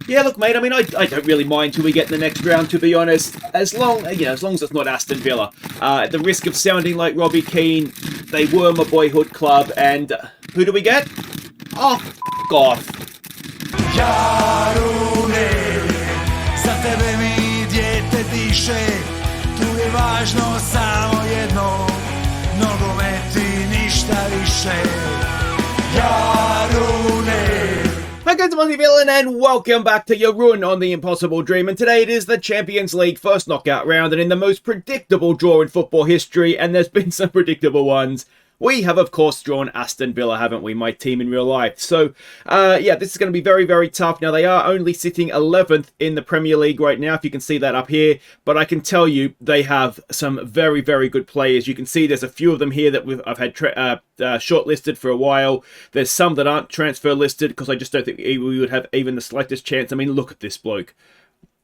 Yeah, look, mate, I mean, I don't really mind who we get in the next round, to be honest. As long as it's not Aston Villa. At the risk of sounding like Robbie Keane, they were my boyhood club, and who do we get? Oh, f*** off. Jarune, za tebe mi dijete diše, tu je važno samo jedno, nogomet i ništa više. Jarune. Hi guys, I'm Aussie Villain and welcome back to your run on the Impossible Dream, and today it is the Champions League first knockout round, and in the most predictable draw in football history, and there's been some predictable ones, we have of course drawn Aston Villa, haven't we, my team in real life. So yeah, this is going to be very, very tough. Now they are only sitting 11th in the Premier League right now, if you can see that up here, but I can tell you they have some very, very good players. You can see there's a few of them here that I've had shortlisted for a while. There's some that aren't transfer listed because I just don't think we would have even the slightest chance. I mean, look at this bloke.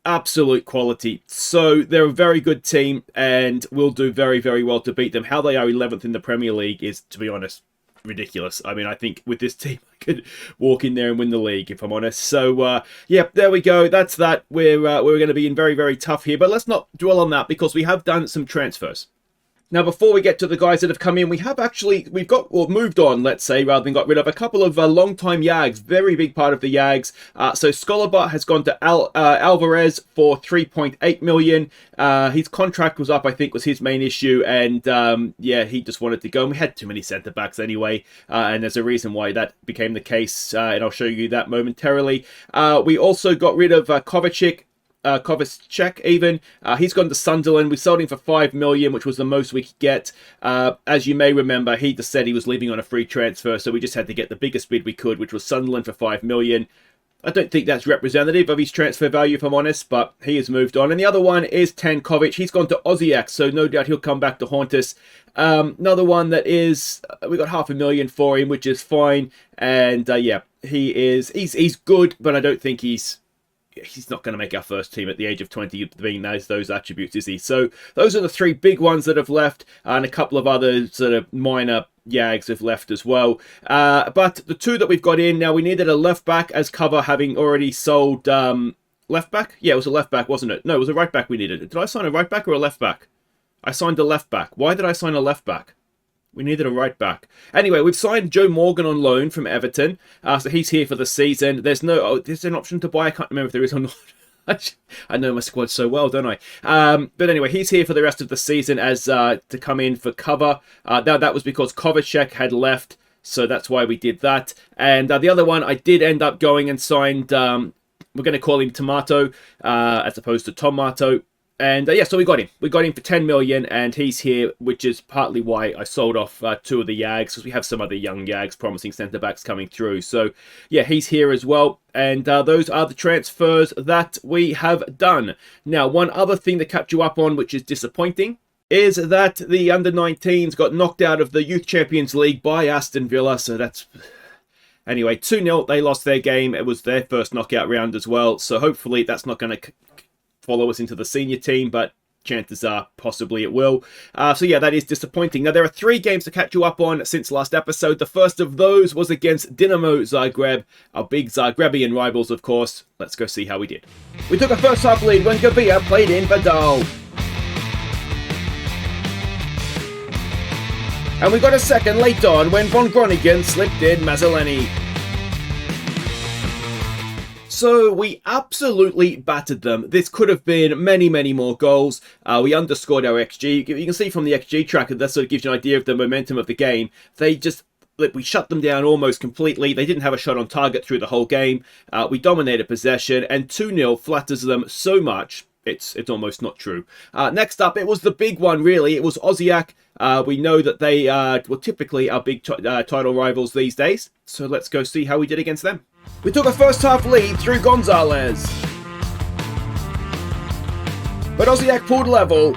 Absolute quality. So they're a very good team and will do very, very well to beat them. How they are 11th in the Premier League is, to be honest, ridiculous. I mean, I think with this team I could walk in there and win the league, if I'm honest. So yeah, there we go. That's that. We're going to be in very, very tough here, but let's not dwell on that because we have done some transfers. Now, before we get to the guys that have come in, we've moved on, let's say, rather than got rid of a couple of long-time Yags, very big part of the Yags. So Skolobot has gone to Alvarez for 3.8 million. His contract was up, I think, was his main issue, and yeah, he just wanted to go. And we had too many centre-backs anyway, and there's a reason why that became the case, and I'll show you that momentarily. We also got rid of Kovacic even. He's gone to Sunderland. We sold him for 5 million, which was the most we could get. As you may remember, he just said he was leaving on a free transfer, so we just had to get the biggest bid we could, which was Sunderland for 5 million. I don't think that's representative of his transfer value, if I'm honest, but he has moved on. And the other one is Tankovic. He's gone to Aussie, so no doubt he'll come back to haunt us. Another one that is, we got 500,000 for him, which is fine. And yeah, he's good, but I don't think he's not going to make our first team at the age of 20 being those attributes, is he? So those are the three big ones that have left, and a couple of other sort of minor Yags have left as well. But the two that we've got in, now we needed a left back as cover, having already sold left back? Yeah, it was a left back, wasn't it? No, it was a right back we needed. Did I sign a right back or a left back? I signed a left back. Why did I sign a left back? We needed a right back. Anyway, we've signed Joe Morgan on loan from Everton. So he's here for the season. There's an option to buy. I can't remember if there is or not. I know my squad so well, don't I? But anyway, he's here for the rest of the season as to come in for cover. Now, that was because Kovacic had left, so that's why we did that. And the other one, I did end up going and signed, we're going to call him Tomato as opposed to Tomato. And yeah, so we got him. We got him for 10 million, and he's here, which is partly why I sold off two of the Yags, because we have some other young Yags, promising centre-backs coming through. So yeah, he's here as well. And those are the transfers that we have done. Now, one other thing to catch you up on, which is disappointing, is that the under-19s got knocked out of the Youth Champions League by Aston Villa. So that's... Anyway, 2-0, they lost their game. It was their first knockout round as well. So hopefully that's not going to follow us into the senior team, but chances are possibly it will. So yeah, that is disappointing. Now, there are 3 games to catch you up on since last episode. The first of those was against Dinamo Zagreb, our big Zagrebian rivals, of course. Let's go see how we did. We took a first half lead when Gavia played in Vidal. And we got a second late on when Von Groningen slipped in Mazzoleni. So we absolutely battered them. This could have been many, many more goals. We underscored our XG. You can see from the XG tracker, that sort of gives you an idea of the momentum of the game. We shut them down almost completely. They didn't have a shot on target through the whole game. We dominated possession, and 2-0 flatters them so much, it's almost not true. Next up, it was the big one, really. It was Osijek. We know that they were typically our big title rivals these days. So let's go see how we did against them. We took a first half lead through Gonzalez. But Osijek pulled level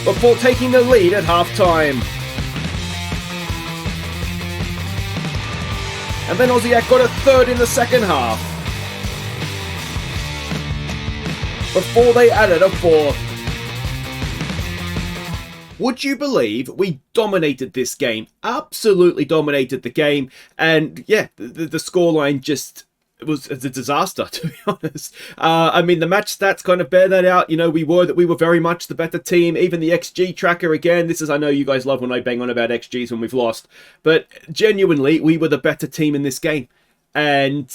before taking the lead at half time. And then Osijek got a third in the second half, before they added a fourth. Would you believe we dominated this game? Absolutely dominated the game. And yeah, the scoreline just it's a disaster, to be honest. I mean, the match stats kind of bear that out. You know, we were very much the better team. Even the XG tracker, again, I know you guys love when I bang on about XGs when we've lost, but genuinely, we were the better team in this game. And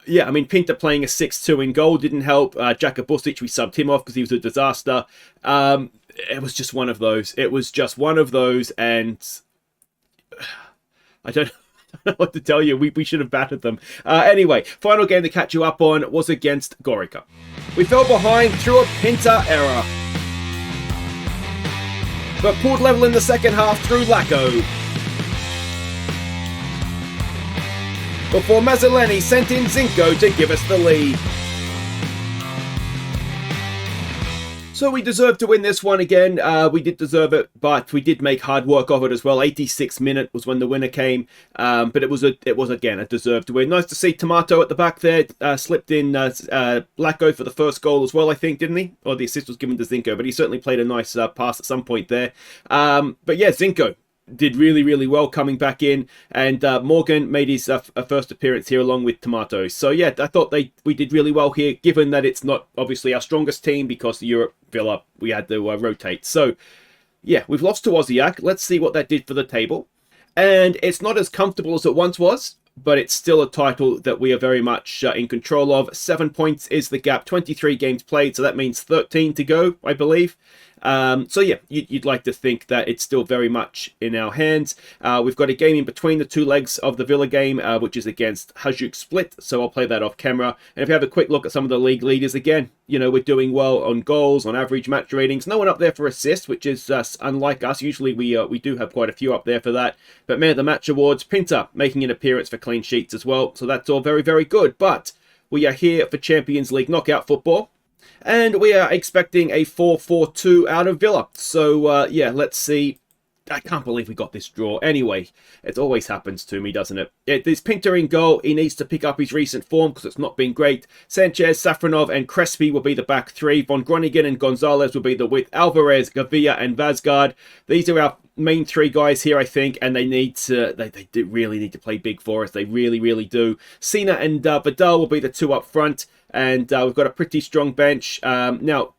yeah, I mean, Pinter playing a 6-2 in goal didn't help. Jaka Busic, we subbed him off because he was a disaster. It was just one of those. And I don't know what to tell you. We should have battered them. Anyway, final game to catch you up on was against Gorica. We fell behind through a Pinter error, but pulled level in the second half through Lacko, before Mazzoleni sent in Zinco to give us the lead. So we deserved to win this one again. We did deserve it, but we did make hard work of it as well. 86th minute was when the winner came, but it was again a deserved win. Nice to see Tomato at the back there. Slipped in Lacko for the first goal as well, I think, didn't he? Or the assist was given to Zinco, but he certainly played a nice pass at some point there. But yeah, Zinco did really, really well coming back in, and Morgan made his first appearance here along with Tomato. So yeah, I thought we did really well here, given that it's not obviously our strongest team because the Europe Villa we had to rotate. So yeah, we've lost to Aussie. Let's see what that did for the table. And it's not as comfortable as it once was, but it's still a title that we are very much in control of. 7 points is the gap, 23 games played, so that means 13 to go, I believe. So yeah, you'd like to think that it's still very much in our hands. We've got a game in between the two legs of the Villa game, which is against Hajduk Split, so I'll play that off camera. And if you have a quick look at some of the league leaders, again, you know, we're doing well on goals, on average match ratings. No one up there for assists, which is unlike us. Usually we do have quite a few up there for that. But man of the match awards, Pinter making an appearance for clean sheets as well, so that's all very, very good. But we are here for Champions League knockout football, and we are expecting a 4-4-2 out of Villa. So, yeah, let's see. I can't believe we got this draw. Anyway, it always happens to me, doesn't it? There's Pinter in goal. He needs to pick up his recent form because it's not been great. Sanchez, Safronov and Crespi will be the back three. Von Groningen and Gonzalez will be the width. Alvarez, Gavia and Vazgard. These are our main three guys here, I think, and they need to, they do really need to play big for us. They really, really do. Sina and Vidal will be the two up front. And we've got a pretty strong bench. Now,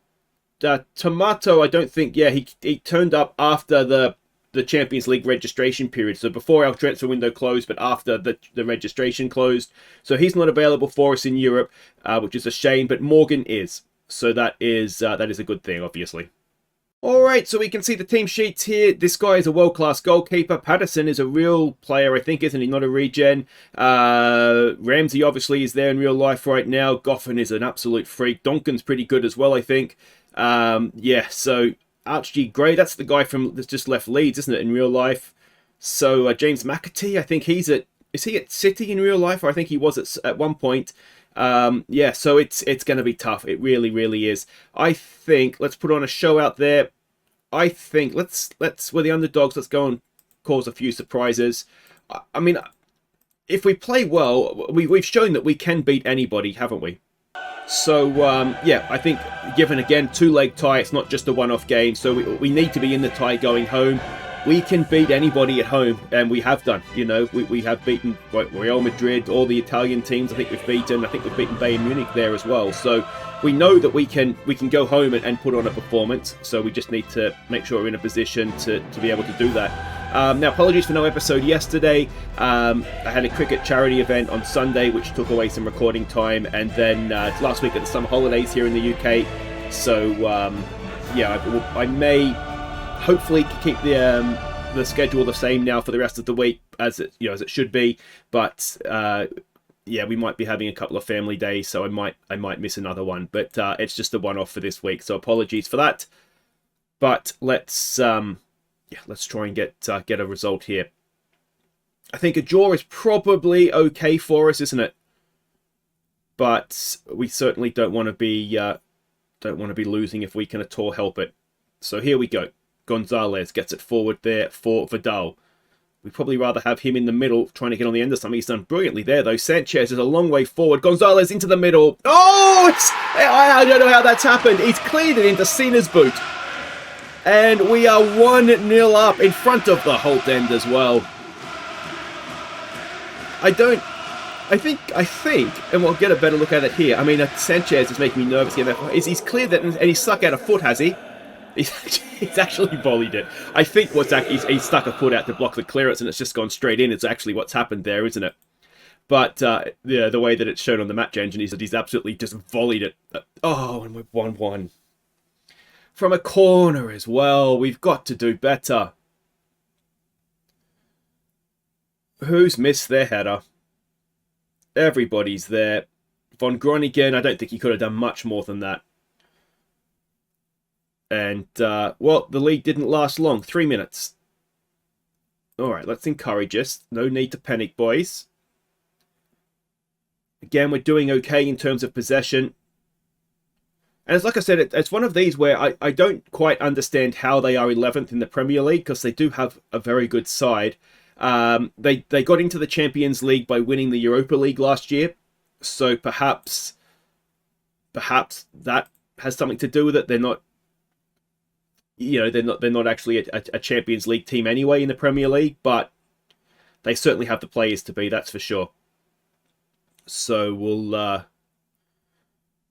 Tomato, I don't think, yeah, he turned up after the Champions League registration period. So before our transfer window closed, but after the registration closed. So he's not available for us in Europe, which is a shame, but Morgan is. So that is a good thing, obviously. Alright, so we can see the team sheets here. This guy is a world-class goalkeeper. Patterson is a real player, I think, isn't he? Not a regen. Ramsey obviously is there in real life right now. Goffin is an absolute freak. Donkin's pretty good as well, I think. Yeah, so Archie Gray, that's the guy that's just left Leeds, isn't it, in real life? So James McAtee, I think is he at City in real life? Or I think he was at one point. Yeah, so it's going to be tough. It really, really is. I think let's put on a show out there. I think let's we're the underdogs. Let's go and cause a few surprises. I mean, if we play well, we've shown that we can beat anybody, haven't we? So yeah, I think given again 2-leg tie, it's not just a one-off game. So we need to be in the tie going home. We can beat anybody at home, and we have done. You know, we have beaten Real Madrid, all the Italian teams. I think we've beaten Bayern Munich there as well. So we know that we can go home and put on a performance. So we just need to make sure we're in a position to be able to do that. Now, apologies for no episode yesterday. I had a cricket charity event on Sunday, which took away some recording time, and then last week at the summer holidays here in the UK. So yeah, I may hopefully keep the schedule the same now for the rest of the week as it should be, but yeah, we might be having a couple of family days, so I might miss another one, but it's just a one-off for this week, so apologies for that. But let's try and get a result here. I think a draw is probably okay for us, isn't it? But we certainly don't want to be losing if we can at all help it. So here we go. Gonzalez gets it forward there for Vidal. We'd probably rather have him in the middle trying to get on the end of something. He's done brilliantly there, though. Sanchez is a long way forward. Gonzalez into the middle. Oh! I don't know how that's happened. He's cleared it into Sina's boot. And we are 1-0 up in front of the Holt end as well. I I think, and we'll get a better look at it here. I mean, Sanchez is making me nervous again. He's cleared that, and he's stuck out a foot, has he? He's actually volleyed it. I think he's stuck a foot out to block the clearance, and it's just gone straight in. It's actually what's happened there, isn't it? But the way that it's shown on the match engine is that he's absolutely just volleyed it. Oh, and we're 1-1. From a corner as well. We've got to do better. Who's missed their header? Everybody's there. Von Groningen, I don't think he could have done much more than that. And, well, the league didn't last long. 3 minutes. Alright, let's encourage us. No need to panic, boys. Again, we're doing okay in terms of possession. And it's like I said, it's one of these where I don't quite understand how they are 11th in the Premier League, because they do have a very good side. They got into the Champions League by winning the Europa League last year, so perhaps that has something to do with it. They're not, they're not actually a Champions League team anyway in the Premier League, but they certainly have the players to be. That's for sure. So we'll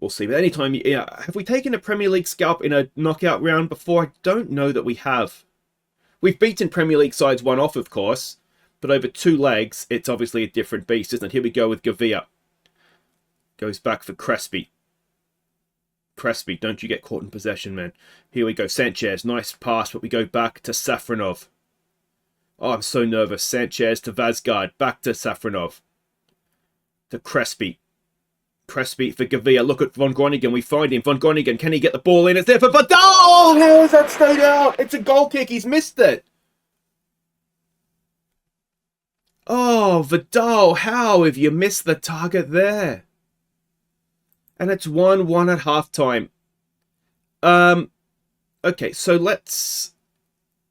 see. But anytime, have we taken a Premier League scalp in a knockout round before? I don't know that we have. We've beaten Premier League sides one off, of course, but over 2 legs, it's obviously a different beast, isn't it? Here we go with Gavia. Goes back for Crespi. Crespi, don't you get caught in possession, man. Here we go, Sanchez. Nice pass, but we go back to Safronov. Oh, I'm so nervous. Sanchez to Vazgard. Back to Safronov. To Crespi. Crespi for Gavia. Look at Von Groningen. We find him. Von Groningen. Can he get the ball in? It's there for Vidal. Oh, how has that stayed out? It's a goal kick. He's missed it. Oh, Vidal. How have you missed the target there? And it's 1-1 at halftime. Okay, so let's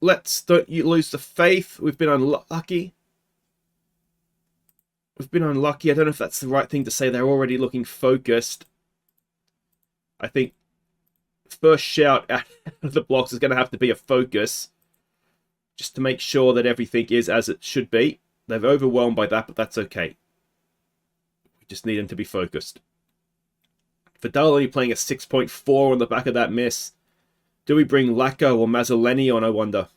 don't you lose the faith. We've been unlucky. I don't know if that's the right thing to say. They're already looking focused. I think first shout out of the blocks is going to have to be a focus, just to make sure that everything is as it should be. They're overwhelmed by that, but that's okay. We just need them to be focused. Vidal only playing a 6.4 on the back of that miss. Do we bring Lacko or Mazzoleni on, I wonder?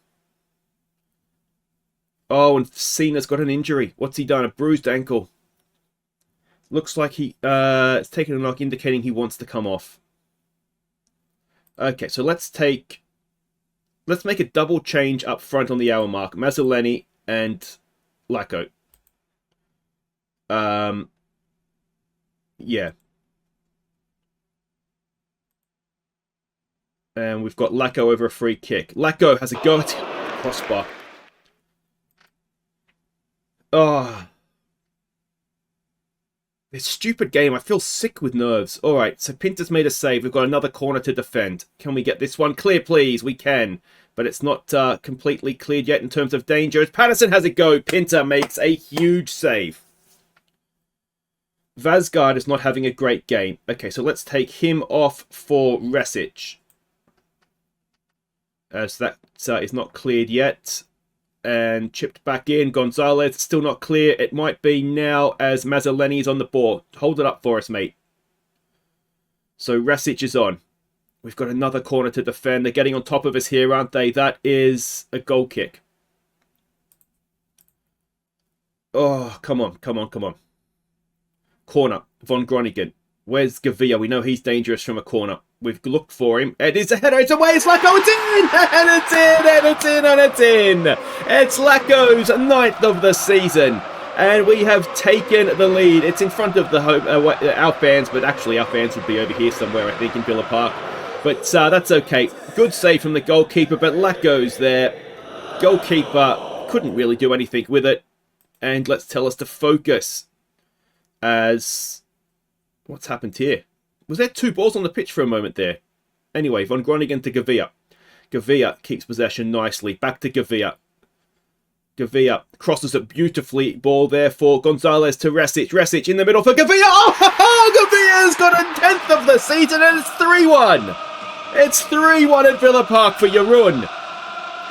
Oh, and Cena's got an injury. What's he done? A bruised ankle. Looks like it's taken a knock, indicating he wants to come off. Okay, so let's make a double change up front on the hour mark. Mazzoleni and Lacko. Yeah. And we've got Lacko over a free kick. Lacko has a go at crossbar. Oh. This stupid game. I feel sick with nerves. Alright, so Pinter's made a save. We've got another corner to defend. Can we get this one clear, please? We can. But it's not completely cleared yet in terms of danger. As Patterson has a go, Pinter makes a huge save. Vazgard is not having a great game. Okay, so let's take him off for Resic. As that is not cleared yet. And chipped back in. Gonzalez, still not clear. It might be now as Mazzoleni's on the ball. Hold it up for us, mate. So Resic is on. We've got another corner to defend. They're getting on top of us here, aren't they? That is a goal kick. Oh, come on, come on, come on. Corner. Von Groningen. Where's Gavia? We know he's dangerous from a corner. We've looked for him. It is a header. It's away. It's Lacko. It's in. And it's in. And it's in. And it's in. It's Lacko's 9th of the season. And we have taken the lead. It's in front of the our fans, but actually our fans would be over here somewhere, I think, in Villa Park. But that's okay. Good save from the goalkeeper, but Lacko's there. Goalkeeper couldn't really do anything with it. And let's tell us to focus. As what's happened here? Was there 2 balls on the pitch for a moment there? Anyway, Von Groningen to Gavia. Gavia keeps possession nicely. Back to Gavia. Gavia crosses it beautifully. Ball there for Gonzalez to Resic. Resic in the middle for Gavia. Oh, Gavia's got a 10th of the season and it's 3-1. It's 3-1 at Villa Park for Jarun.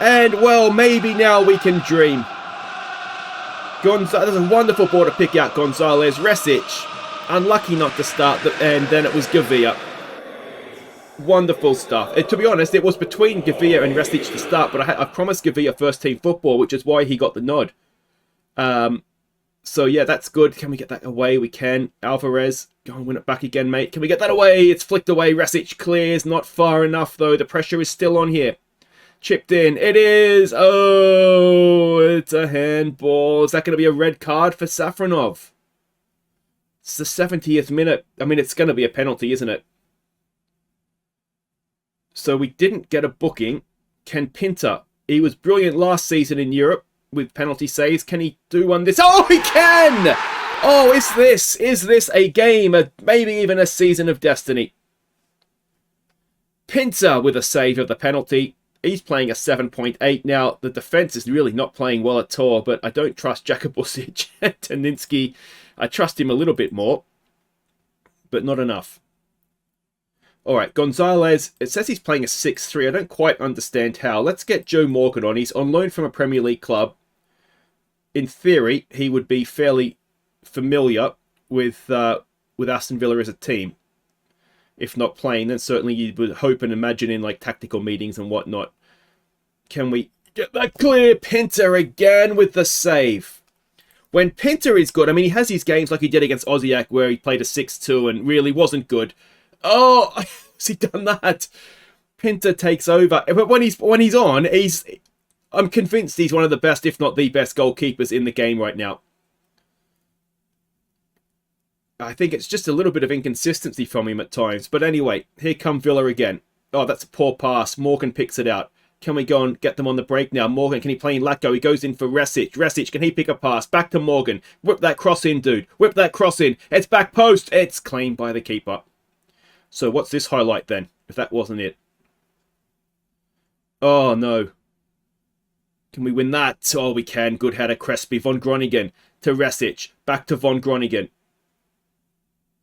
And, well, maybe now we can dream. There's a wonderful ball to pick out Gonzalez. Resic, unlucky not to start, and then it was Gavia. Wonderful stuff. To be honest, it was between Gavia and Resic to start, but I promised Gavia first team football, which is why he got the nod. So yeah, that's good. Can we get that away? We can. Alvarez, go and win it back again, mate. Can we get that away? It's flicked away. Resic clears. Not far enough, though. The pressure is still on here. Chipped in. It is. Oh, it's a handball. Is that going to be a red card for Safronov? It's the 70th minute. I mean, it's going to be a penalty, isn't it? So we didn't get a booking. Ken Pinter. He was brilliant last season in Europe with penalty saves. Can he do one this? Oh, he can! Oh, is this a game? Maybe even a season of destiny. Pinter with a save of the penalty. He's playing a 7.8 now. The defence is really not playing well at all, but I don't trust Jakubusic and Taninsky. I trust him a little bit more, but not enough. All right, Gonzalez, it says he's playing a 6-3. I don't quite understand how. Let's get Joe Morgan on. He's on loan from a Premier League club. In theory, he would be fairly familiar with Aston Villa as a team. If not playing, then certainly you would hope and imagine in like tactical meetings and whatnot. Can we get that clear? Pinter again with the save. When Pinter is good, I mean, he has these games like he did against Aussie where he played a 6-2 and really wasn't good. Oh, has he done that? Pinter takes over. But when he's on, I'm convinced he's one of the best, if not the best, goalkeepers in the game right now. I think it's just a little bit of inconsistency from him at times. But anyway, here come Villa again. Oh, that's a poor pass. Morgan picks it out. Can we go and get them on the break now? Morgan, can he play in Lacko? He goes in for Resic. Resic, can he pick a pass? Back to Morgan. Whip that cross in, dude. Whip that cross in. It's back post. It's claimed by the keeper. So what's this highlight then? If that wasn't it. Oh, no. Can we win that? Oh, we can. Good header, Crespi. Von Groningen to Resic. Back to Von Groningen.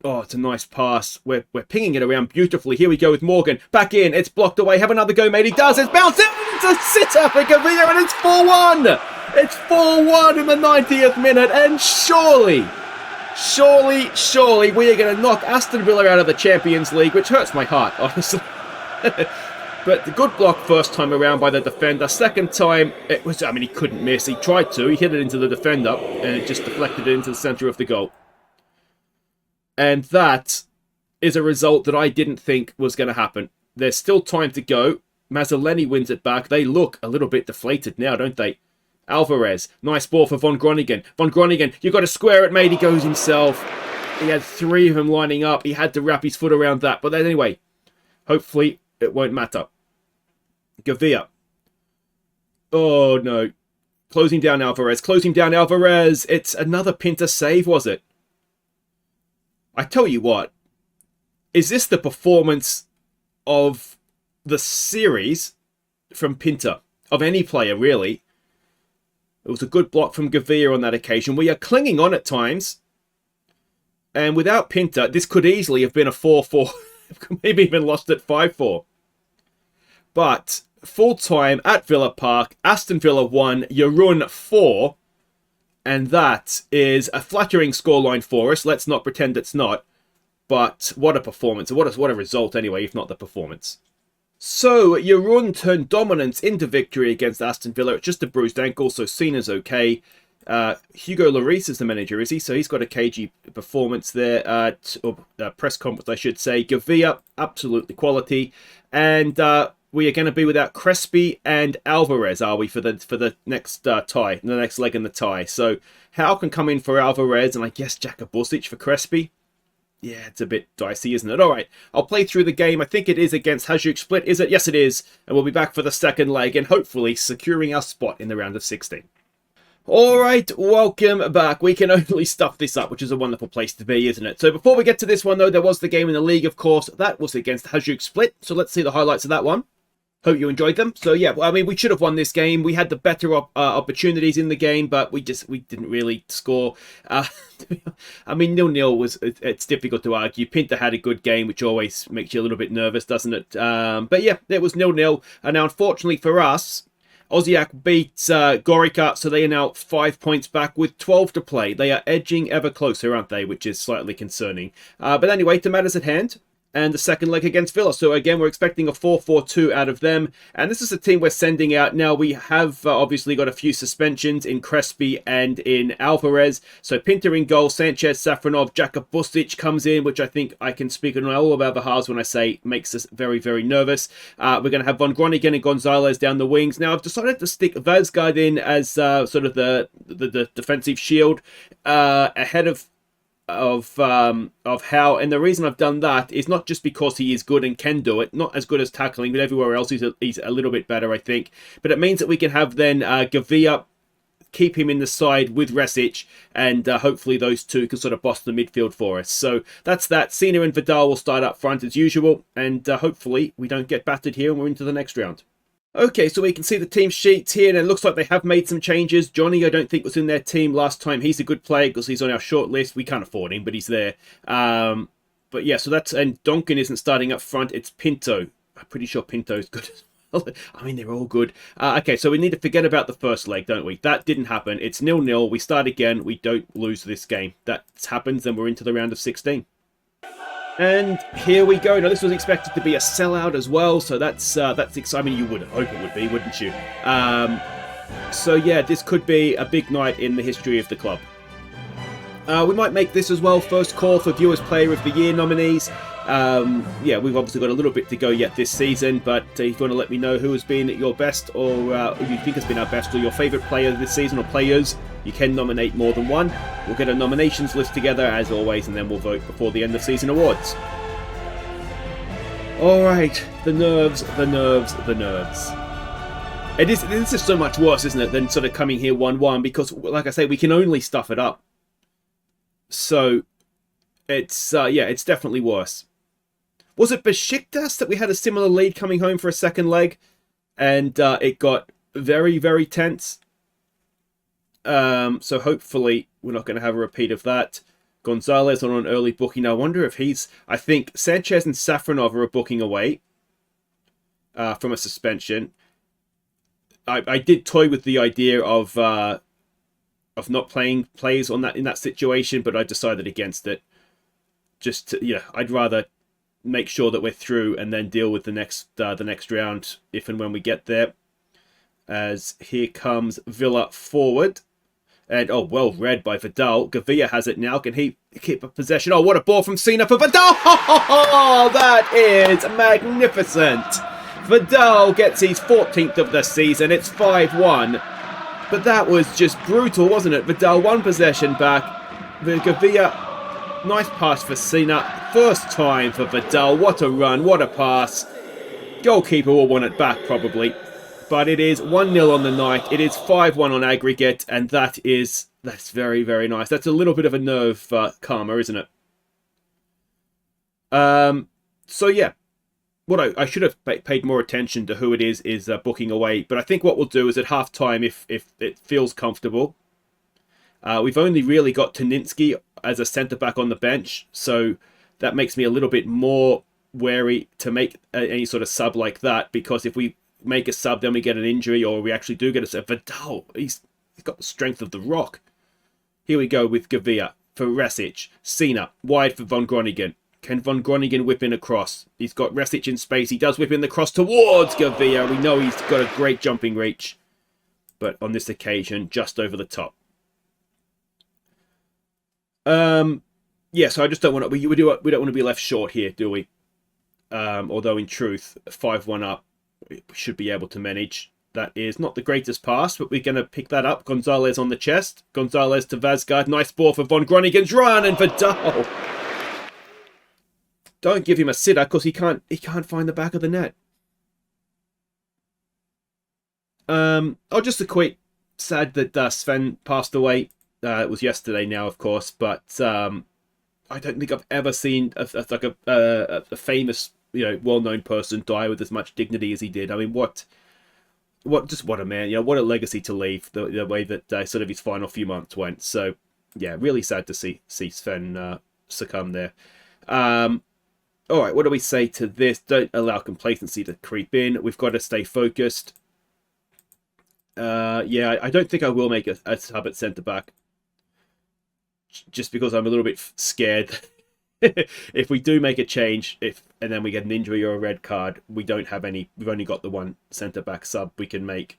Oh, it's a nice pass. We're pinging it around beautifully. Here we go with Morgan. Back in. It's blocked away. Have another go, mate. He does. It's bounced in. It's a sitter for Gavia, and it's 4-1. It's 4-1 in the 90th minute. And surely we are going to knock Aston Villa out of the Champions League, which hurts my heart, honestly. But the good block first time around by the defender. Second time, it was, I mean, he couldn't miss. He tried to. He hit it into the defender, and it just deflected it into the centre of the goal. And that is a result that I didn't think was going to happen. There's still time to go. Mazzoleni wins it back. They look a little bit deflated now, don't they? Alvarez, nice ball for Von Groningen. Von Groningen, you've got to square it, mate. He goes himself. He had three of them lining up. He had to wrap his foot around that. But anyway, hopefully it won't matter. Gavia. Oh, no. Closing down Alvarez. Closing down Alvarez. It's another Pinter save, was it? I tell you what. Is this the performance of the series from Pinter? Of any player, really? It was a good block from Gavia on that occasion. We are clinging on at times. And without Pinter, this could easily have been a 4-4. Maybe even lost at 5-4. But full-time at Villa Park, Aston Villa 1, Jarun 4. And that is a flattering scoreline for us. Let's not pretend it's not. But what a performance. What a result anyway, if not the performance. So, Jarun turned dominance into victory against Aston Villa. It's just a bruised ankle, so Cena's okay. Hugo Lloris is the manager, is he? So he's got a cagey performance there. Press conference, I should say. Gavia, absolutely quality. And we are going to be without Crespi and Alvarez, are we, for the next tie, the next leg in the tie. So Hal can come in for Alvarez, and I guess Jakubusic for Crespi. Yeah, it's a bit dicey, isn't it? All right, I'll play through the game. I think it is against Hajduk Split, is it? Yes, it is. And we'll be back for the second leg and hopefully securing our spot in the round of 16. All right, welcome back. We can only stuff this up, which is a wonderful place to be, isn't it? So before we get to this one, though, there was the game in the league, of course. That was against Hajduk Split. So let's see the highlights of that one. Hope you enjoyed them. So yeah, I mean, we should have won this game. We had the better opportunities in the game, but we didn't really score. I mean, 0-0 was, it's difficult to argue. Pinter had a good game, which always makes you a little bit nervous, doesn't it? But yeah, it was 0-0. And now, unfortunately for us, Osijek beat Gorica, so they are now 5 points back with 12 to play. They are edging ever closer, aren't they? Which is slightly concerning. But anyway, to matters at hand. And the second leg against Villa. So again, we're expecting a 4-4-2 out of them. And this is a team we're sending out. Now, we have obviously got a few suspensions in Crespi and in Alvarez. So Pinter in goal, Sanchez, Safronov, Jakub Bustic comes in, which I think I can speak on all of our behalves when I say makes us very, very nervous. We're going to have Von Groningen and Gonzalez down the wings. Now, I've decided to stick Vazgaard in as sort of the defensive shield ahead of how, and the reason I've done that is not just because he is good and can do it, not as good as tackling, but everywhere else he's a little bit better, I think. But it means that we can have then Gavia, keep him in the side with Resic, and hopefully those two can sort of boss the midfield for us. So that's that. Sina and Vidal will start up front as usual, and hopefully we don't get battered here and we're into the next round. Okay, so we can see the team sheets here, and it looks like they have made some changes. Johnny, I don't think, was in their team last time. He's a good player because he's on our short list. We can't afford him, but he's there. But yeah, so that's... And Donkin isn't starting up front. It's Pinto. I'm pretty sure Pinto's good as well. I mean, they're all good. Okay, so we need to forget about the first leg, don't we? That didn't happen. It's 0-0. We start again. We don't lose this game. That happens, then we're into the round of 16. And here we go. Now, this was expected to be a sellout as well, so that's exciting. You would hope it would be, wouldn't you? So yeah, this could be a big night in the history of the club. We might make this as well first call for Viewers Player of the Year nominees. Yeah, we've obviously got a little bit to go yet this season, but if you want to let me know who has been your best, or who you think has been our best, or your favourite player this season, or players, you can nominate more than one. We'll get a nominations list together as always, and then we'll vote before the end of season awards. Alright, the nerves, the nerves, the nerves. This is so much worse, isn't it, than sort of coming here 1-1, because, like I say, we can only stuff it up. So, it's, yeah, it's definitely worse. Was it Besiktas that we had a similar lead coming home for a second leg, and it got very, very tense? So hopefully we're not going to have a repeat of that. Gonzalez on an early booking. Now, I wonder if he's... I think Sanchez and Safronov are booking away from a suspension. I did toy with the idea of not playing players on that in that situation, but I decided against it. Just to, yeah, I'd rather make sure that we're through and then deal with the next round if and when we get there. As here comes Villa forward. And, oh, well read by Vidal. Gavia has it now. Can he keep a possession? Oh, what a ball from Sina for Vidal! Oh, that is magnificent. Vidal gets his 14th of the season. It's 5-1. But that was just brutal, wasn't it? Vidal, one possession back. Gavia, nice pass for Sina. First time for Vidal. What a run, what a pass. Goalkeeper will want it back, probably. But it is 1-0 on the night. It is 5-1 on aggregate, and that's very, very nice. That's a little bit of a nerve calmer, isn't it? So yeah, what I should have paid more attention to who it is booking away. But I think what we'll do is at half time, if it feels comfortable, we've only really got Taninsky as a centre back on the bench, so that makes me a little bit more wary to make any sort of sub like that, because if we make a sub, then we get an injury, or we actually do get a sub. Vidal, he's got the strength of the rock. Here we go with Gavia for Resic. Sina, wide for Von Groningen. Can Von Groningen whip in a cross? He's got Resic in space. He does whip in the cross towards Gavia. We know he's got a great jumping reach, but on this occasion, just over the top. Yeah, so I just don't want to... We don't want to be left short here, do we? Although in truth, 5-1 up, we should be able to manage. That is not the greatest pass, but we're going to pick that up. Gonzalez on the chest. Gonzalez to Vazgaard. Nice ball for Von Groningen's run, and Vidal. Don't give him a sitter, because he can't find the back of the net. Oh, just a quick sad that Sven passed away. It was yesterday now, of course, but I don't think I've ever seen a famous, well-known person die with as much dignity as he did. I mean, what a man, what a legacy to leave, the way that sort of his final few months went. So, yeah, really sad to see Sven succumb there. All right, what do we say to this? Don't allow complacency to creep in. We've got to stay focused. Yeah, I don't think I will make a sub at centre-back. Just because I'm a little bit scared. If we do make a change, and then we get an injury or a red card, we don't have any. We've only got the one centre-back sub we can make.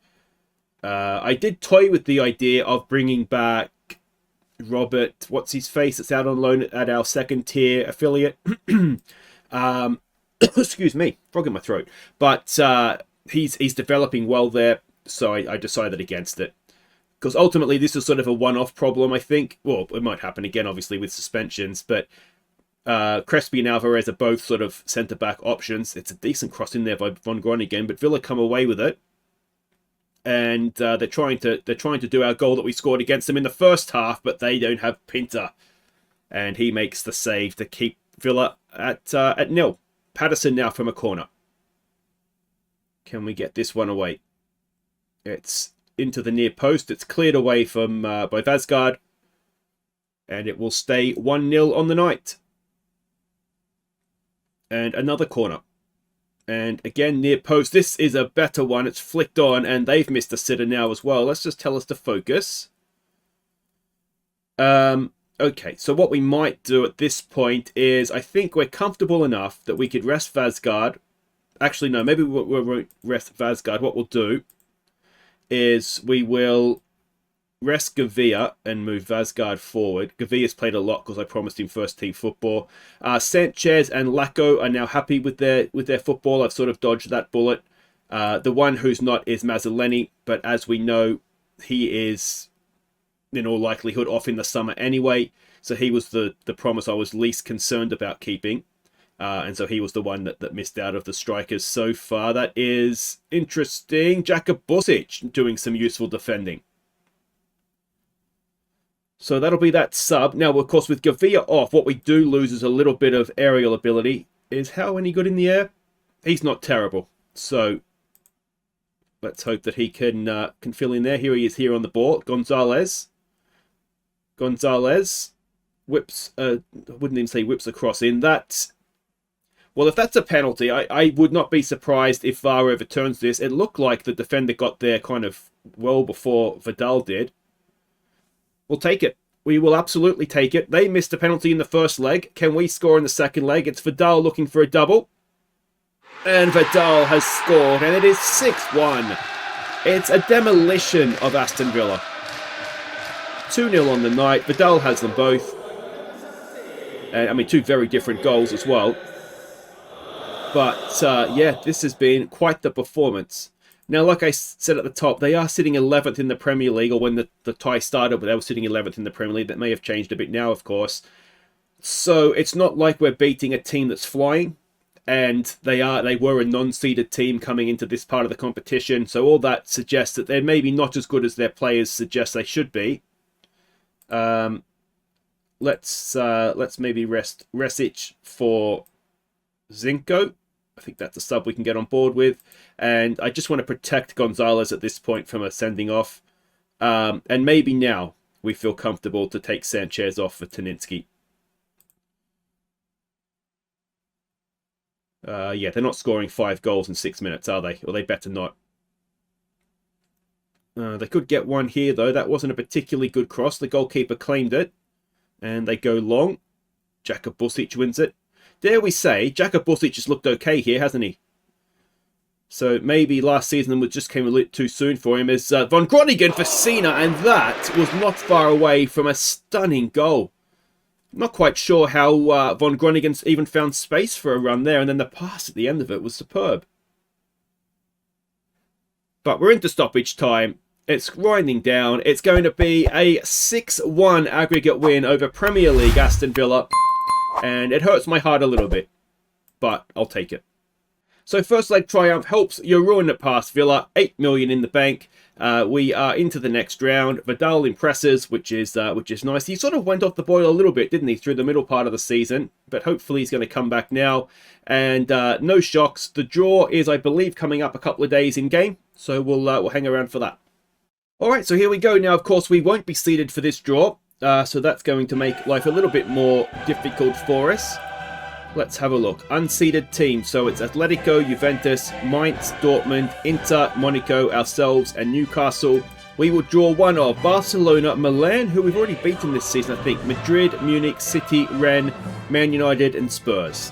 I did toy with the idea of bringing back Robert, what's his face, that's out on loan at our second tier affiliate. Excuse me, frog in my throat. But he's developing well there, so I decided against it. Because ultimately this is sort of a one-off problem, I think. Well, it might happen again, obviously, with suspensions, but Crespi and Alvarez are both sort of centre-back options. It's a decent cross in there by Von Groningen, but Villa come away with it. And they're trying to do our goal that we scored against them in the first half, but they don't have Pinter, and he makes the save to keep Villa at 0. Patterson now from a corner. Can we get this one away? It's into the near post. It's cleared away from by Vasgaard, and it will stay 1-0 on the night. And another corner. And again, near post. This is a better one. It's flicked on, and they've missed a sitter now as well. Let's just tell us to focus. Okay, so what we might do at this point is, I think we're comfortable enough that we could rest Vasgaard. Actually, no, maybe we won't rest Vasgaard. What we'll do is we will rest Gavia and move Vasgaard forward. Gavia's played a lot because I promised him first team football. Sanchez and Lacko are now happy with their football. I've sort of dodged that bullet. The one who's not is Mazzoleni, but as we know, he is in all likelihood off in the summer anyway. So he was the promise I was least concerned about keeping. And so he was the one that missed out of the strikers so far. That is interesting. Jakub Busic doing some useful defending. So that'll be that sub. Now, of course, with Gavia off, what we do lose is a little bit of aerial ability. Is Howe any good in the air? He's not terrible. So let's hope that he can fill in there. Here he is here on the ball. Gonzalez whips, I wouldn't even say whips across in. Well, if that's a penalty, I would not be surprised if VAR overturns this. It looked like the defender got there kind of well before Vidal did. We'll take it. We will absolutely take it. They missed a penalty in the first leg. Can we score in the second leg? It's Vidal looking for a double. And Vidal has scored, and it is 6-1. It's a demolition of Aston Villa. 2-0 on the night. Vidal has them both. I mean, two very different goals as well. But, yeah, this has been quite the performance. Now, like I said at the top, they are sitting 11th in the Premier League, or when the tie started, but they were sitting 11th in the Premier League. That may have changed a bit now, of course. So it's not like we're beating a team that's flying, and they were a non-seeded team coming into this part of the competition. So all that suggests that they're maybe not as good as their players suggest they should be. Let's maybe rest Resic for Zinco. I think that's a sub we can get on board with. And I just want to protect Gonzalez at this point from a sending off. And maybe now we feel comfortable to take Sanchez off for Taninsky. Yeah, they're not scoring 5 goals in 6 minutes, are they? Or they better not. They could get one here, though. That wasn't a particularly good cross. The goalkeeper claimed it. And they go long. Jakub Busic wins it. Dare we say, Jakub Busic has looked okay here, hasn't he? So maybe last season just came a little too soon for him. Is Von Groningen for Cena, and that was not far away from a stunning goal. Not quite sure how Von Groningen even found space for a run there, and then the pass at the end of it was superb. But we're into stoppage time. It's grinding down. It's going to be a 6-1 aggregate win over Premier League Aston Villa. And it hurts my heart a little bit, but I'll take it. So first leg triumph helps Jarun past Villa, 8 million in the bank. We are into the next round. Vidal impresses, which is nice. He sort of went off the boil a little bit, didn't he, through the middle part of the season? But hopefully he's going to come back now. And no shocks. The draw is, I believe, coming up a couple of days in game, so we'll hang around for that. All right, so here we go. Now, of course, we won't be seeded for this draw. So that's going to make life a little bit more difficult for us. Let's have a look. Unseeded teams. So it's Atletico, Juventus, Mainz, Dortmund, Inter, Monaco, ourselves, and Newcastle. We will draw one of Barcelona, Milan, who we've already beaten this season, I think. Madrid, Munich, City, Rennes, Man United, and Spurs.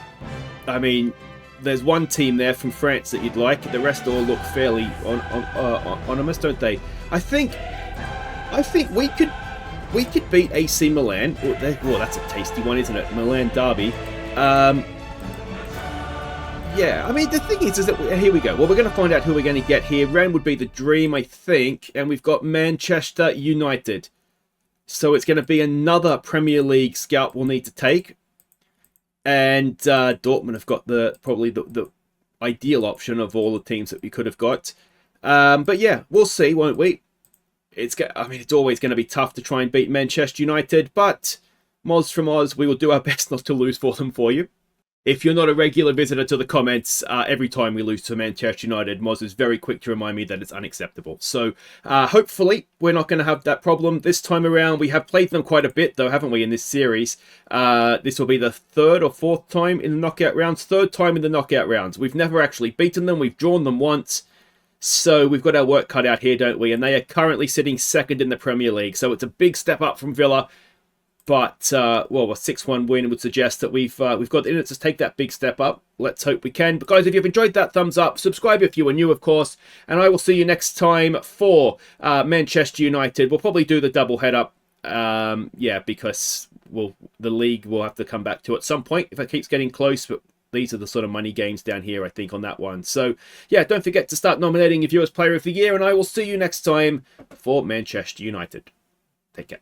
I mean, there's one team there from France that you'd like. The rest all look fairly anonymous, don't they? I think we could beat AC Milan. Well, that's a tasty one, isn't it? Milan derby. Yeah, I mean, the thing is that here we go. Well, we're going to find out who we're going to get here. Rennes would be the dream, I think. And we've got Manchester United. So it's going to be another Premier League scout we'll need to take. And Dortmund have got probably the ideal option of all the teams that we could have got. But yeah, we'll see, won't we? It's always going to be tough to try and beat Manchester United. But Moz from Oz, we will do our best not to lose for them for you. If you're not a regular visitor to the comments, every time we lose to Manchester United, Moz is very quick to remind me that it's unacceptable. So hopefully we're not going to have that problem this time around. We have played them quite a bit, though, haven't we, in this series? This will be the third or fourth time in the knockout rounds. Third time in the knockout rounds. We've never actually beaten them. We've drawn them once. So we've got our work cut out here, don't we? And they are currently sitting second in the Premier League. So it's a big step up from Villa. But, well, a 6-1 win would suggest that we've got in it to take that big step up. Let's hope we can. But, guys, if you've enjoyed that, thumbs up. Subscribe if you are new, of course. And I will see you next time for Manchester United. We'll probably do the double head-up. Yeah, because the league will have to come back to at some point if it keeps getting close. But these are the sort of money games down here, I think, on that one. So, yeah, don't forget to start nominating your viewers Player of the Year. And I will see you next time for Manchester United. Take care.